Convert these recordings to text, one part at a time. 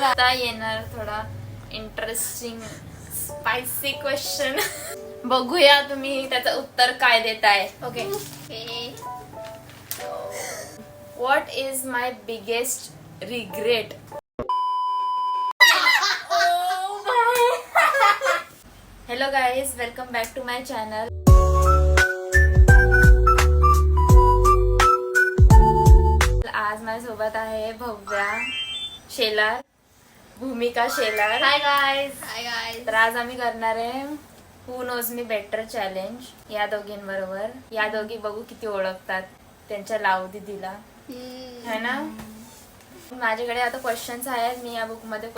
आता येणार थोडा इंटरेस्टिंग स्पायसी क्वेश्चन. बघूया तुम्ही त्याचं उत्तर काय देताय. Okay. What is my biggest regret? Hello guys, welcome back to my channel. आज माझ्यासोबत आहे भव्या शेलार, भूमिका शेलार. Hi guys. तर आज आम्ही करणार आहे who knows me better challenge या दोघींबरोबर. या दोघी बघू किती ओळखतात त्यांच्या लाव दीदीला, है ना. माझ्याकडे आता क्वेश्चन्स आहेत. मी या बुकमध्ये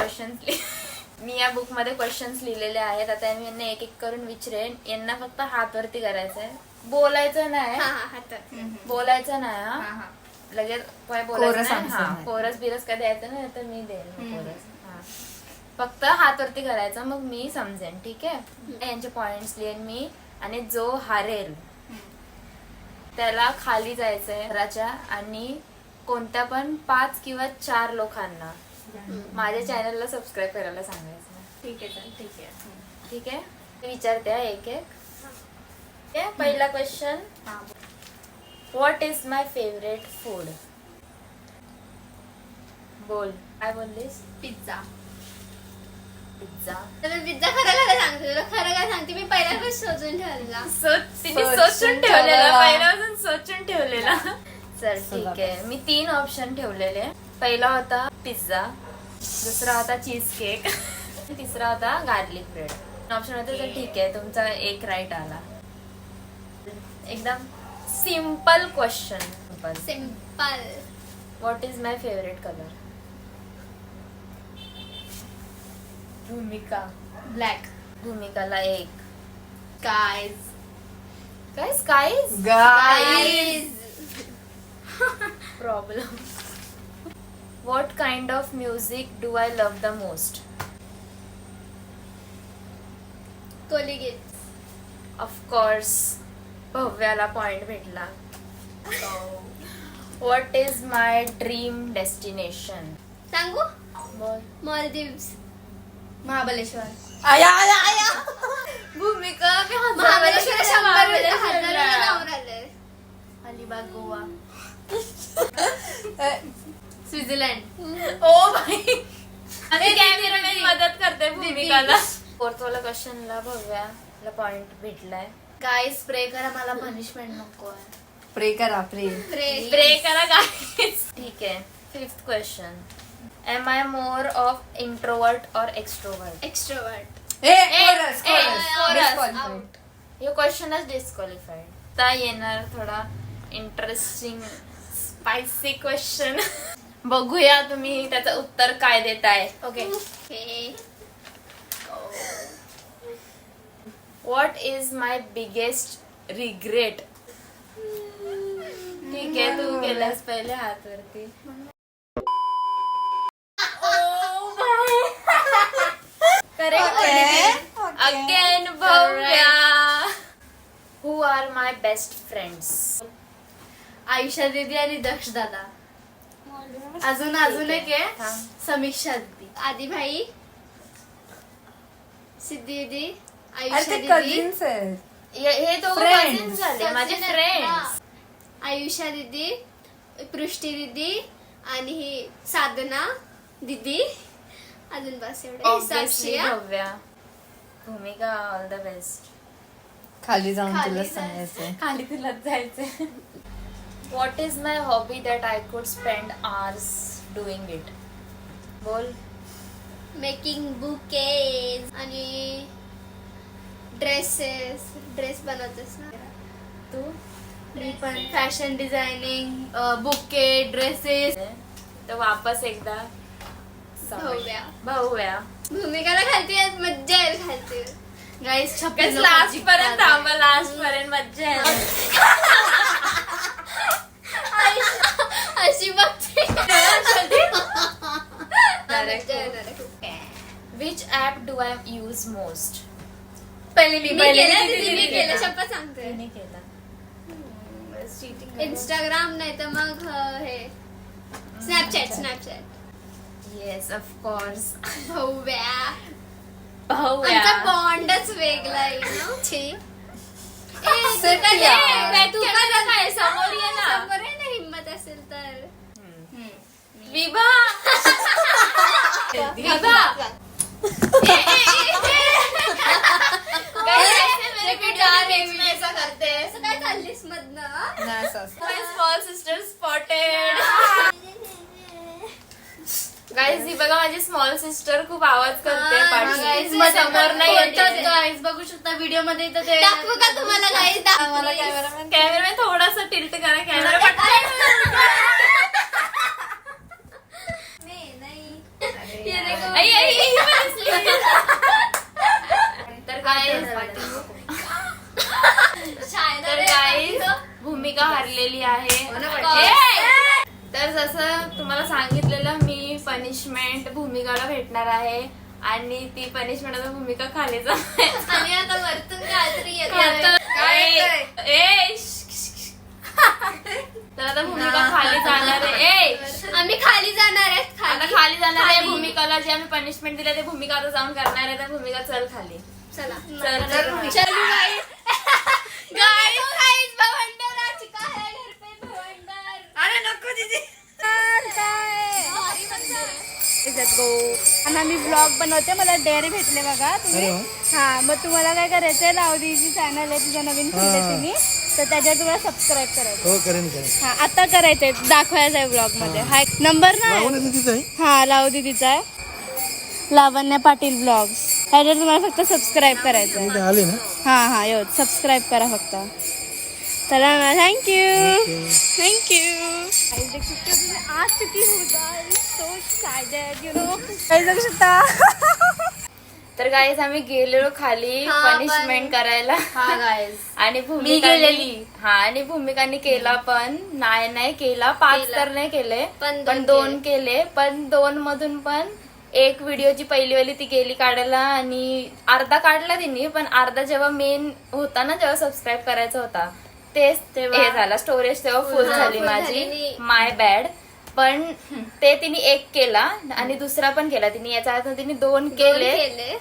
क्वेश्चन्स लिहिलेले आहेत. आता मी यांना एक एक करून विचारेन. यांना फक्त हात वरती करायचंय, बोलायचं नाही. बोलायचं नाही. हा, लगेच काय बोलायचं नाही. कोरस बिरस काय द्यायचं नाही तर मी देईन कोरस. फक्त हात वरती करायचा, मग मी समजेन. ठीक आहे. यांचे पॉइंट्स लिहेन मी, आणि जो हारेल त्याला खाली जायचंय घराच्या, आणि कोणत्या पण 5 किंवा 4 लोकांना माझ्या चॅनलला सबस्क्राईब करायला सांगायचं. ठीक आहे. ठीक आहे. विचारते एक एक. पहिला question, what is my favourite food? बोल, काय बोललीस? पिझ्झा. पिझ्झा. तर मी पिझ्झा खरं सांगते तुला. खरं काय सांगते, मी पहिल्याच शोधून ठेवलेला. सोचून ठेवलेला, पहिल्यापासून सोचून ठेवलेला. चल ठीक आहे. मी 3 ऑप्शन ठेवलेले. पहिला होता पिझ्झा, दुसरा होता चीज केक, तिसरा होता गार्लिक ब्रेड. ऑप्शन होते. तर ठीक आहे, तुमचा एक राईट आला. एकदम simple question. Simple. What is my favourite colour? Bhumika. Black. भूमिकाला 1. गाइस. काय स्काईज? Guys. Problem. What kind of music do I love the most? कोलिगेट. ऑफकोर्स, भव्याला पॉइंट भेटला. What is my dream destination? सांगू? बोल. मालदीव्स. महाबलेश्वर. भूमिका, मी महाबलेश्वर 100 जाऊन आले. अलिबाग, गोवा. स्वित्झर्लंड. ओ भाई, मी मदत करते भूमिकाला. फोर्थ वाला क्वेश्चनला भव्याला पॉइंट भेटलाय. गाइस, प्रे करा, मला पनिशमेंट नको आहे. प्रे करा. प्रे करा गाइस. ठीक आहे. 5th question, am I more of introvert or extrovert? Extrovert. Out. हे क्वेश्चनच डिस्क्वालिफाईड. आता येणार थोडा इंटरेस्टिंग स्पायसी क्वेश्चन. बघूया तुम्ही त्याचं उत्तर काय देताय. Okay. What is my biggest regret? ठीक आहे, तू गेलास पहिले हात वरती. करेक्ट. अगेन भव्या. हु आर माय बेस्ट फ्रेंड्स? आयुषा दीदी आणि दक्ष दादा. अजून एक आहे, समीक्षा दीदी. आदी भाई, सिद्धी दीदी, आयुषा दीदी. कझिन्स आहेत. हे दोघं कझिन्स झाले माझे फ्रेंड्स. आयुषा दीदी, पृष्टी दीदी, आणि ही साधना दीदी. अजून बस एवढे. Obviously भव्या. भूमिका, ऑल द बेस्ट. खाली जाऊन खाली तुला जायचं. सांगायचंय. खाली तुलाच जायचंय. What is my hobby that I could spend hours doing it? बोल. मेकिंग बुकेज आणि ड्रेस बनवतेस ना तू? मी पण. Fashion designing, bouquet, dresses. तर वापस एकदा भव्या. भूमिकाला खालती मज्जा येईल खालती. गाईस, लास्ट पर्यंत थांबा. लास्ट पर्यंत मज्जा आहे. अशी बघते. Which app do I use most? मी केलं शपथ सांगते. चीटिंग. इंस्टाग्राम नाही तर मग हे स्नॅपचॅट. Yes of course. भव्या. भाऊया. आमचा बॉन्डच वेगळा आहे ना. तू काय समोर ये ना. समोर आहे ना, हिम्मत असेल तर. विभा. विभा. असं काय चाललीस मधनं? नाही असं असं. Small sister spotted. गाईज ही बघा माझी स्मॉल सिस्टर खूप आवाज करते पाठी. समोर नाही येते. गाईज बघू शकता व्हिडिओ मध्ये. तर ते दाखवू का तुम्हाला गाईज? आम्हाला कॅमेरामॅन कॅमेरामॅन थोडासा टिल्ट करा कॅमेरा. तर गाईज भूमिका हरलेली आहे. तर जसं तुम्हाला सांगितलेलं मी पनिशमेंट भूमिकाला भेटणार आहे आणि ती पनिशमेंट आता भूमिका खाली जाते. आणि आता वरतून काहीतरी तर आता भूमिका खाली जाणार आहे. आम्ही खाली जाणार आहेत. आता खाली जाणार आहे भूमिकाला. जे आम्ही पनिशमेंट दिले ते भूमिका आता जाऊन करणार आहे. तर भूमिका चल खाली. चला. चल चलू आणि आम्ही ब्लॉग बनवते. मला डेअरी भेटले बघा तुम्ही. हा मग तुम्हाला काय करायचंय, लावदीची चॅनल आहे तुझं नवीन खुलले तुम्ही, तर त्याच्यावर तुम्हाला सबस्क्राईब करायचं. हो करेन करेन. हा आता करायचंय, दाखवायचं आहे ब्लॉग मध्ये. हा नंबर ना. हा लावदीचा आहे, लावण्य पाटील ब्लॉग्स. ह्याच्यावर तुम्हाला फक्त सबस्क्राईब करायचं आहे. आले ना. हा एवढं सबस्क्राईब करा फक्त. चला ना, थँक्यू थँक्यू. आज चुकी सो एक्साइटेड यू नो. काही जाऊ शकता. तर गाईज आम्ही गेलेलो खाली पनिशमेंट करायला. आणि भूमिकाने केला पण नाही केला. 5 तर नाही केले पण 2 केले. पण 2 मधून पण एक व्हिडिओची पहिलीवाली ती गेली काढायला आणि अर्धा काढला तिने. पण अर्धा जेव्हा मेन होता ना, जेव्हा सबस्क्राईब करायचा होता तेच हे झाला. स्टोरेज तेव्हा फुल झाली माझी. माय बॅड. पण ते तिने 1 केला आणि दुसरा पण केला तिने. याचा अर्थ तिने 2 केले.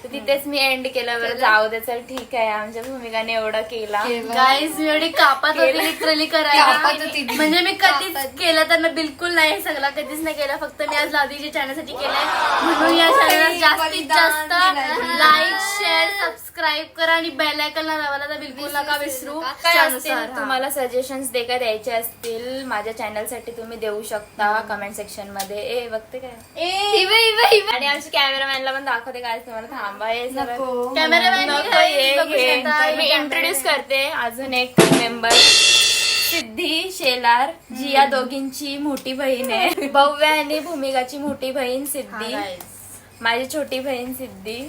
तर तिथेच मी एंड केलं. बरं जाऊ दे, चल ठीक आहे. आमच्या भूमिकाने एवढा केला. गाईज मी एवढी कापात होती लिटरली करायला. कापात होती ती. म्हणजे मी कधीच केलं त्यांना बिलकुल नाही सगळं कधीच नाही केलं. फक्त मी आज लावदीच्या चॅनलसाठी केलंय. म्हणून या चॅनलला जास्तीत जास्त लाईक शेअर सबस्क्राईब करा आणि बेल आयकॉनला दाबायला तर बिलकुल नका विसरू. काय असतील तुम्हाला सजेशन्स द्यायचे असतील माझ्या चॅनल साठी तुम्ही देऊ शकता कमेंट सेक्शन मध्ये. बघते काय आणि आमच्या कॅमेरामॅनला पण दाखवते. काय तुम्हाला थांबा. मी इंट्रोड्यूस करते अजून एक मेंबर, सिद्धी शेलार, जी या दोघींची मोठी बहीण आहे. भव्या आणि भूमिकाची मोठी बहीण सिद्धी, माझी छोटी बहीण सिद्धी.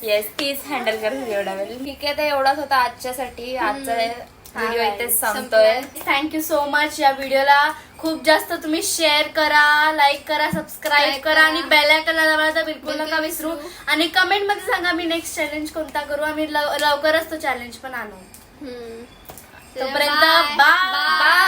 येस, तीच हँडल करते एवढा वेळ. ठीक आहे, तर एवढाच होता आजच्यासाठी. आजचा व्हिडिओ इथेच संपतोय. Thank you so much. या व्हिडिओला खूप जास्त तुम्ही शेअर करा, लाईक करा, सबस्क्राईब करा आणि बेल आयकॉनला दाबायला तर बिलकुल नका विसरू. आणि कमेंट मध्ये सांगा मी नेक्स्ट चॅलेंज कोणता करू. आम्ही लवकरच तो चॅलेंज पण आणू. तोपर्यंत बाय.